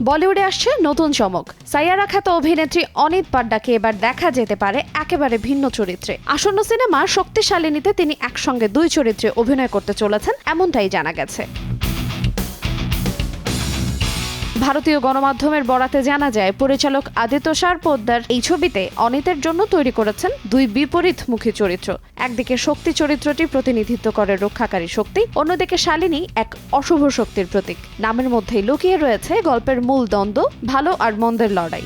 বলিউডে আসছে নতুন চমক। সাইয়ারা খ্যাত অভিনেত্রী অনিত পাড্ডাকে এবার দেখা যেতে পারে একেবারে ভিন্ন চরিত্রে। আসন্ন সিনেমা শক্তিশালিনীতে তিনি একসঙ্গে দুই চরিত্রে অভিনয় করতে চলেছেন, এমনটাই জানা গেছে। ভারতীয় গণমাধ্যমের বরাতে জানা যায়, পরিচালক আদিত্যসার পোদ্দার এই ছবিতে অনিতের জন্য তৈরি করেছেন দুই বিপরীতমুখী চরিত্র। একদিকে শক্তি চরিত্রটি প্রতিনিধিত্ব করে রক্ষাকারী শক্তি, অন্যদিকে শালিনী এক অশুভ শক্তির প্রতীক। নামের মধ্যেই লুকিয়ে রয়েছে গল্পের মূল দ্বন্দ্ব, ভালো আর মন্দের লড়াই।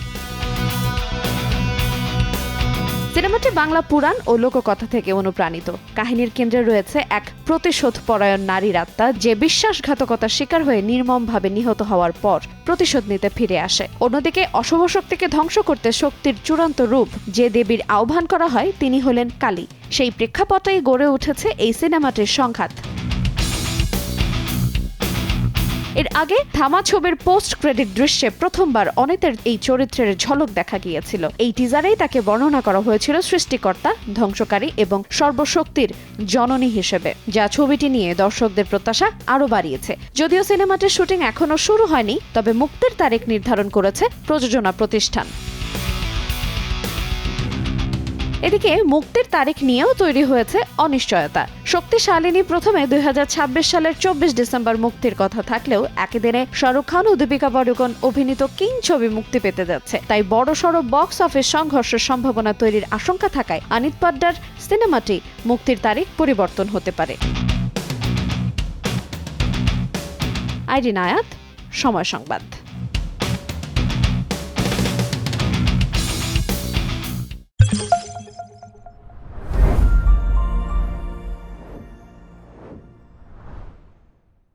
সিনেমাটি বাংলা পুরাণ ও লোককথা থেকে অনুপ্রাণিত। কাহিনীর কেন্দ্রে রয়েছে এক প্রতিশোধ পরায়ণ নারীর আত্মা, যে বিশ্বাসঘাতকতার শিকার হয়ে নির্মমভাবে নিহত হওয়ার পর প্রতিশোধ নিতে ফিরে আসে। অন্যদিকে অশুভ শক্তিকে ধ্বংস করতে শক্তির চূড়ান্ত রূপ যে দেবীর আহ্বান করা হয়, তিনি হলেন কালী। সেই প্রেক্ষাপটেই গড়ে উঠেছে এই সিনেমাটির সংঘাত। এর আগে থামা ছবির পোস্ট ক্রেডিট দৃশ্যে প্রথমবার অনিতের এই চরিত্রের ঝলক দেখা গিয়েছিল। এই টিজারেই তাকে বর্ণনা করা হয়েছিল সৃষ্টিকর্তা, ধ্বংসকারী এবং সর্বশক্তির জননী হিসেবে, যা ছবিটি নিয়ে দর্শকদের প্রত্যাশা আরও বাড়িয়েছে। যদিও সিনেমাটির শুটিং এখনও শুরু হয়নি, তবে মুক্তির তারিখ নির্ধারণ করেছে প্রযোজনা প্রতিষ্ঠান। এদিকে মুক্তির তারিখ নিয়েও তৈরি হয়েছে অনিশ্চয়তা। শক্তিশালিনী প্রথমে 2026 সালের 24 ডিসেম্বর মুক্তির কথা থাকলেও একই দিনে শাহরুখ খান ও দীপিকা পাড়ুকোন অভিনীত কিং ছবি মুক্তি পেতে যাচ্ছে। তাই বড়সড় বক্স অফিস সংঘর্ষের সম্ভাবনা তৈরির আশঙ্কা থাকায় অনিত পাড্ডার সিনেমাটি মুক্তির তারিখ পরিবর্তন হতে পারে। আইরিন আয়াত, সময় সংবাদ।